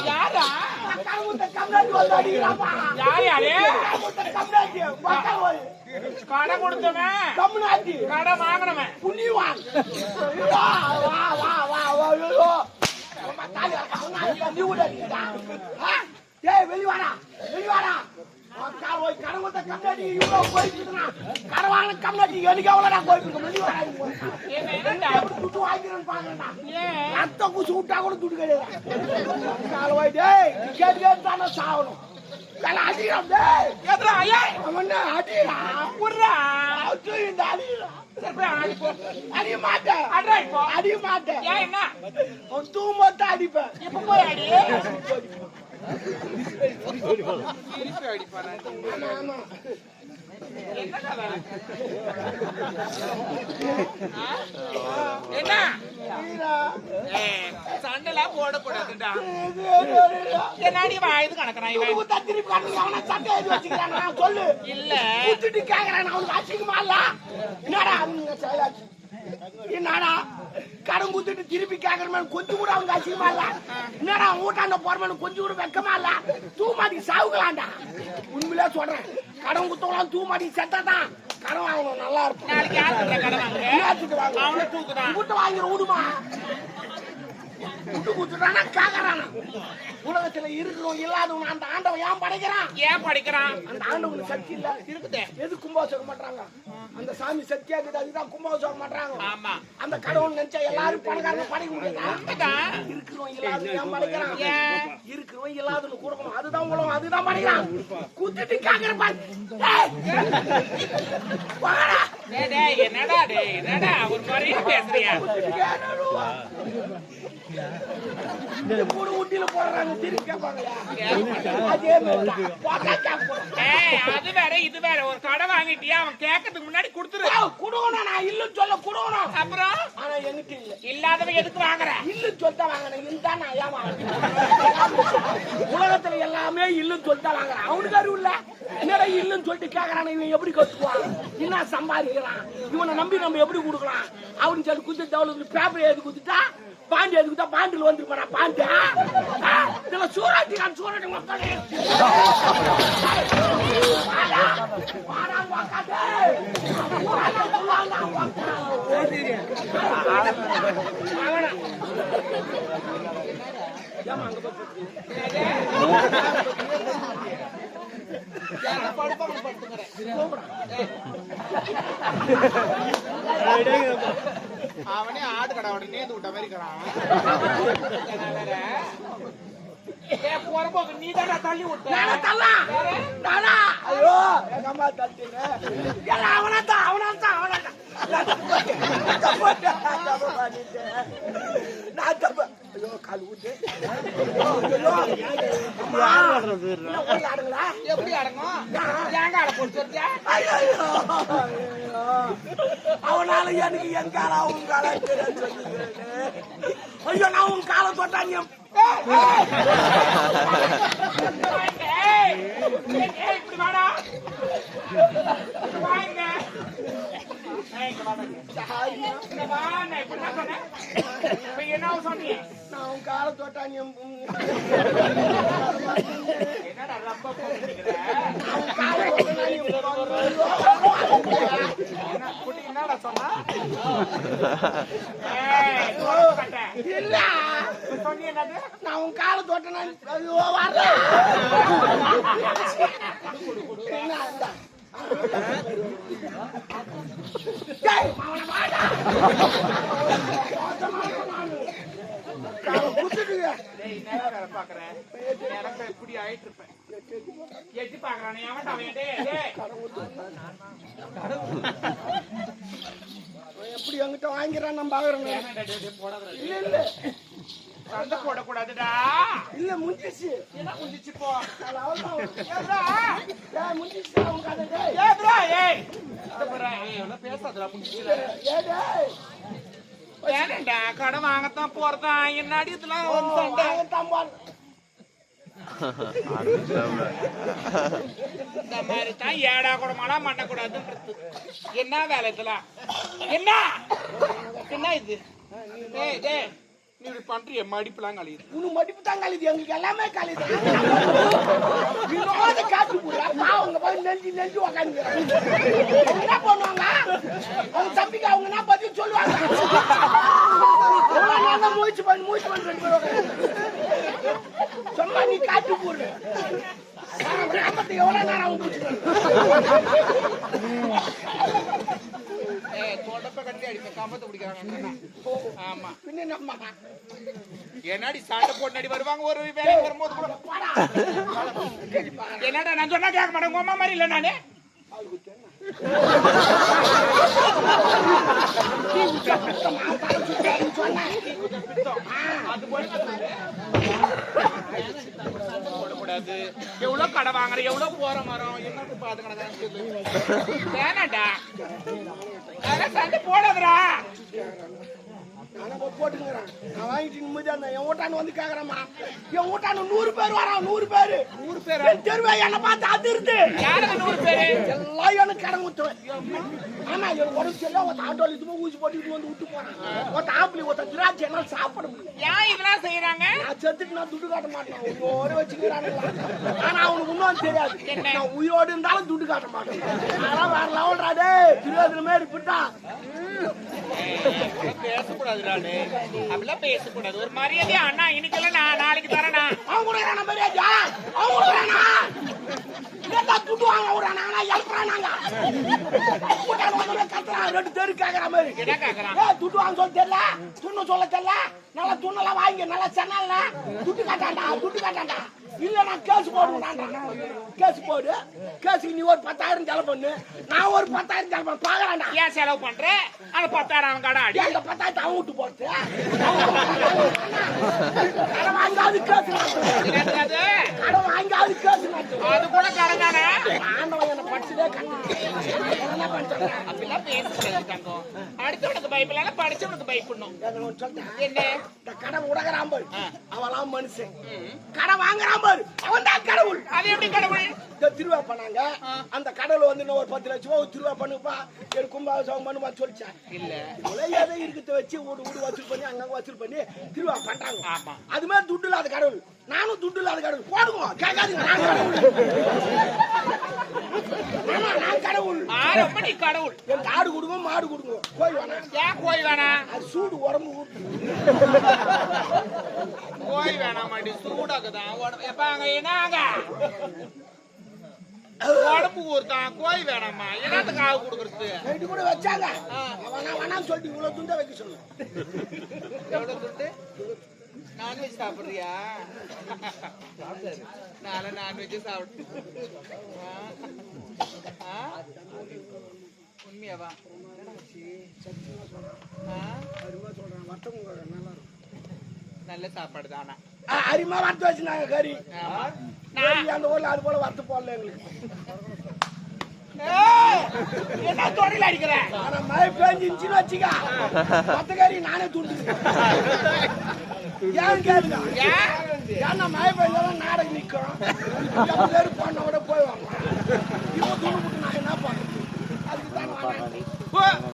யாரா கடை கொடுத்தவன் கடை வாங்கினவன் புண்ணியவான் வெளிவாடா வெளிவாடா கடவுத்த கம்னாடி இவ்வளவு போயிட்டு கடவான கம்னாடி எனக்கு எவ்வளோடா போயிட்டு துட்டு வாங்கிக்கிறேன்னு பாக்குறேன்டா ரத்த குச்சி விட்டா கூட துட்டு கிடையாது காலவாய் டேய் கேட்டு கேட்டு தானே சாகணும் அடிக்கிறான் அடிடா புடுறா இந்த அடிடா அடிய மாட்டேன் அடிய மாட்டேன் என்ன தூமத்த அடிப்பேன் இப்ப போய் அடி என்ன சண்டைலாம் போடக்கூடாதுடா என்னாடி வாயுது கணக்குறான் சொல்லு இல்ல கேக்குறேன் அவனுக்கு அசிங்கமா இல்ல என்னடா கடன் குத்துட்டு திருப்பி கேக்குறேன் கொஞ்சம் கூட அவங்க அசிங்கமா இல்ல என்னடா ஊட்டாண்ட போறவனு கொஞ்சம் கூட வெக்கமா இல்ல தூமாடி சாவுக்கலாம்டா உண்மையிலே சொல்றேன் கடன் குத்தவங்களாம் தூமாடி செத்தாதான் கடன் வாங்கணும் நல்லா இருக்கும் நாளைக்கு யாருக்கு கடன் வாங்குறேன் அவனை தூக்குதான் கூட்ட வாங்கிற விடுமா துட்டு குத்துட்டானா கேக்குறானா உலகத்துல இருக்கணும் இல்லாதவன் அந்த ஆண்டவன் ஏன் படைக்கிறான் ஏன் படைக்கிறான் அந்த ஆண்டவனுக்கு சக்தி இல்ல இருக்குது எது கும்பாபிஷேகம் பண்றாங்க அந்த சாமி சக்தியா இருக்குது அதுதான் கும்பாபிஷேகம் பண்றாங்க ஆமா அந்த கடவுள் நினைச்சா எல்லாரும் பணக்காரங்க படைக்க முடியாதா இருக்கணும் இல்லாதவன் ஏன் படைக்கிறான் இருக்கணும் இல்லாதவனு கொடுக்கணும் அதுதான் உலகம் அதுதான் படைக்கிறான் குத்திட்டு கேக்குற என்னடா டேய் என்னடா ஒரு மாதிரி பேசுறியா ஊட்டியில போடுறாங்க திருப்பி கேட்பாங்களா அது வேற இது வேற ஒரு கடை வாங்கிட்டியா அவன் கேட்கறதுக்கு முன்னாடி கொடுத்துரு குடுக்கணும் நான் இல்லன்னு சொல்ல குடுக்கணும் அப்புறம் ஆனா என்கிட்ட இல்ல இல்லாதவன் எதுக்கு வாங்குற இல்லன்னு சொல்லிட்டா வாங்கினேன் இதுதான் நான் ஏன் வாங்குறேன் உலகத்துல எல்லாமே இல்லன்னு சொல்லிட்டா வாங்குறேன் அவனுக்கு அறிவு இல்ல என்னடா இல்லன்னு சொல்லிட்டு கேக்குறான் இவன் எப்படி கட்டுவான் என்ன சம்பாதிக்கிறான் இவனை நம்பி நம்ம எப்படி கொடுக்கலாம் அவனு சொல்லி குத்து தவளை பேப்பர் எழுதி குத்துட்டா பாண்டி அதுக்குதா பாண்டில் வந்துருப்பா பாண்டி இதெல்லாம் சூறாட்டி நான் சூறாட்டி மக்களே அவனே ஆடு கடை அவனை நேர்ந்து விட்ட மாதிரி நீ தானே தள்ளி விட்ட ஐயோ எங்க அம்மா தள்ளிட்டேன் அவனத்தான் அவனத்தான் அவனத்தான் நான் தப்பு ஐயோ கால் ஊட்டு எப்படி அடங்கும் ஏங்க அட போட்டு அவனால எனக்கு என் காலம் அவங்க காலம் ஐயோ நான் உன் காலம் தொட்டாங்க இப்படி வாடா வாங்க என்ன சொன்னீங்க நான் உன் கால தொட்டாங்க என்னடா ரொம்ப என்னடா சொன்னா இல்ல சொன்னீங்க நான் உன் கால தொட்டேன் எப்படி ஆயிட்டு இருப்பேன் எட்டி பாக்குறானே எப்படி எங்கிட்ட வாங்கிறான் நம்ம பாக்குறேன் இல்ல சண்டை போடக்கூடாதுடா இல்ல முஞ்சிச்சு என்ன முஞ்சிச்சு போ முஞ்சிச்சு பேசாதடா ஏன்டா கடை வாங்கத்தான் போறதான் என்னாடி இதெல்லாம் இந்த மாதிரி தான் ஏடா கூடமாலாம் பண்ணக்கூடாதுன்றது என்ன வேலை இதெல்லாம் என்ன என்ன இது நீ இப்படி பண்றிய மடிப்புலாம் கழியுது. உனக்கு மடிப்பு தான் கழிது, எங்களுக்கு எல்லாமே கழிது. இன்னொரு காட்டு போடுற அவங்க போய் நெஞ்சு உக்காந்துக்கிறாங்க. என்ன பண்ணுவாங்க அவங்க தம்பிக்கு, அவங்க என்ன பத்தி சொல்லுவாங்க. நான் மூச்சு பண்ணி 2 பேரும் சும்மா நீ காட்டு போடுற எவ்வளவு நேரம் அவங்க தொடப்ப கட்டி அடிப்பேன், கம்பத்தை பிடிக்கிறாங்க. ஆமா, பின்ன நம்ம என்னடி சண்டை போட்டு நடி வருவாங்க ஒரு வேலைக்கு வரும்போது கூட. என்னடா நான் சொன்னா கேட்க மாட்டேன், உங்க அம்மா மாதிரி இல்ல நானு. எவ்வளவு கடை வாங்குற, எவ்வளவு போற மரம் என்னட்டு பாத்து கிடக்கான்னு வேணாண்டா, அதெல்லாம் சண்டை போடாதடா. போட்டுக்கிறான். நான் வாங்கிட்டு நிம்மதியா இருந்தேன். என் வீட்டாண்டு வந்து கேக்குறேம்மா, என் வீட்டாண்டு 100 பேர் வரான். 100 பேரு என் தெருவே என்ன பார்த்து அதிருது. யாருக்கு 100 பேரு? எல்லாம் எனக்கு கடன் ஊத்துவேன். ஆமா, எனக்கு உடம்பு சரியில்லை. ஒரு ஆட்டோல இதுமா ஊசி போட்டு வந்து விட்டு போறேன். ஒரு ஆப்பிளி ஒரு திராட்சை என்னால சாப்பிட முடியும். ஏன் இதெல்லாம் செய்யறாங்க? நான் செத்துட்டு நான் துட்டு காட்ட மாட்டேன். உயிரோடு வச்சுக்கிறானுங்களா? ஆனா அவனுக்கு இன்னும் தெரியாது, நான் உயிரோடு இருந்தாலும் துட்டு காட்ட மாட்டேன். அதெல்லாம் வேற லெவல்ரா. டேய் திருவாதிரை மாதிரி பிட்டா பேசக்கூடாது. அப்படிலாம் பேசக்கூடாது. ஒரு மரியாதையா அண்ணா இன்னைக்கு நான் நாளைக்கு தரேனா? அவங்க கூட மரியாதையா அவங்க துட்டு வாங்க விடுறாங்க. எழுப்புறாங்க கத்துறான். 2 தெரு கேக்குற மாதிரி. என்ன கேக்குறான்? துட்டு வாங்க சொல்ல தெரியல, துண்ணு சொல்ல தெரியல. நல்லா துண்ணெல்லாம் வாங்கி நல்லா சென்னால துட்டு காட்டாண்டா. இல்ல நான் கேஸ் போடுவேன். கேஸ் போடு. கேஸுக்கு நீ ஒரு 10,000 செலவு பண்ணு, நான் ஒரு 10,000 செலவு பண்ண பாக்கலாம்டா. ஏன் செலவு பண்ற? அந்த 10,000 அவன் கடை அடி. அந்த 10,000 அவன் விட்டு போட்டு கடை வாங்காது கேஸ் அது கடை வாங்காது கேஸ் அது கூட கடங்கானே. ஆண்டவன் என்ன படிச்சதே என்ன பண்றேன். அப்படிலாம் பேசக்கூடாது தங்கம். அடுத்தவனுக்கு பயப்படல, படிச்சவனுக்கு பயப்படணும். என்ன இந்த கடை உடகிறான் பாரு, அவெல்லாம் மனுஷன். கடை வாங்குறான் பாரு, அவன் தான் கடவுள். அது எப்படி கடவுள்? இந்த திருவா பண்ணாங்க. அந்த கடவுள் வந்து ஒரு 10 லட்சம் ரூபாய் திருவா பண்ணுப்பா, எனக்கு கும்பாபிஷேகம் பண்ணுப்பா சொல்லிச்சேன். இல்ல உலகத்தை இருக்கிறத வச்சு வீடு வசூல் பண்ணி அங்கங்க வசூல் பண்ணி திருவா பண்றாங்க. ஆமா, அது மாதிரி துட்டு இல்லாத கடவுள். நானும் துட்டு இல்லாத கடவுள். போடுங்க கேட்காதுங்க. நான் கடவுள். ரொம்ப நீ கடவுள். எனக்கு ஆடு கொடுங்க, மாடு கொடுங்க. கோழி வேணாம். ஏன் கோழி வேணாம்? அது சூடு உடம்பு ஊட்டு. கோழி வேணாம் மாட்டி சூடாக்குதான் உடம்பு. எப்ப அங்க என்னங்க உடம்பு ஊர்தான். கோழி வேணாமா? என்னத்துக்கு ஆகு கொடுக்கறது? நைட்டு கூட வச்சாங்க. வேணாம் சொல்லிட்டு இவ்வளவு துண்டை வைக்க சொல்லு. எவ்வளவு துண்டு? நான்வெஜ் சாப்பிடுறியா? நானும் நான்வெஜ் சாப்பிடு. உண்மையாவா? நல்ல சாப்பாடு தானா? அரிமா வறுத்து வச்சுனாங்க கறி. அந்த ஊர்ல அது போல வறுத்து போடல எங்களுக்கு. என்ன தொழில் அடிக்கிற? ஆனா மழை பெஞ்சிருச்சுன்னு வச்சுக்க, மத்த கறி நானே துண்டு. ஏன் கேளுங்க, ஏன்னா மழை பெஞ்சாலும் நாடகம் நிற்கும். போன விட போய் வாங்க. இப்போ துணி போட்டு நான் என்ன பண்ணுறது? அதுக்கு தான்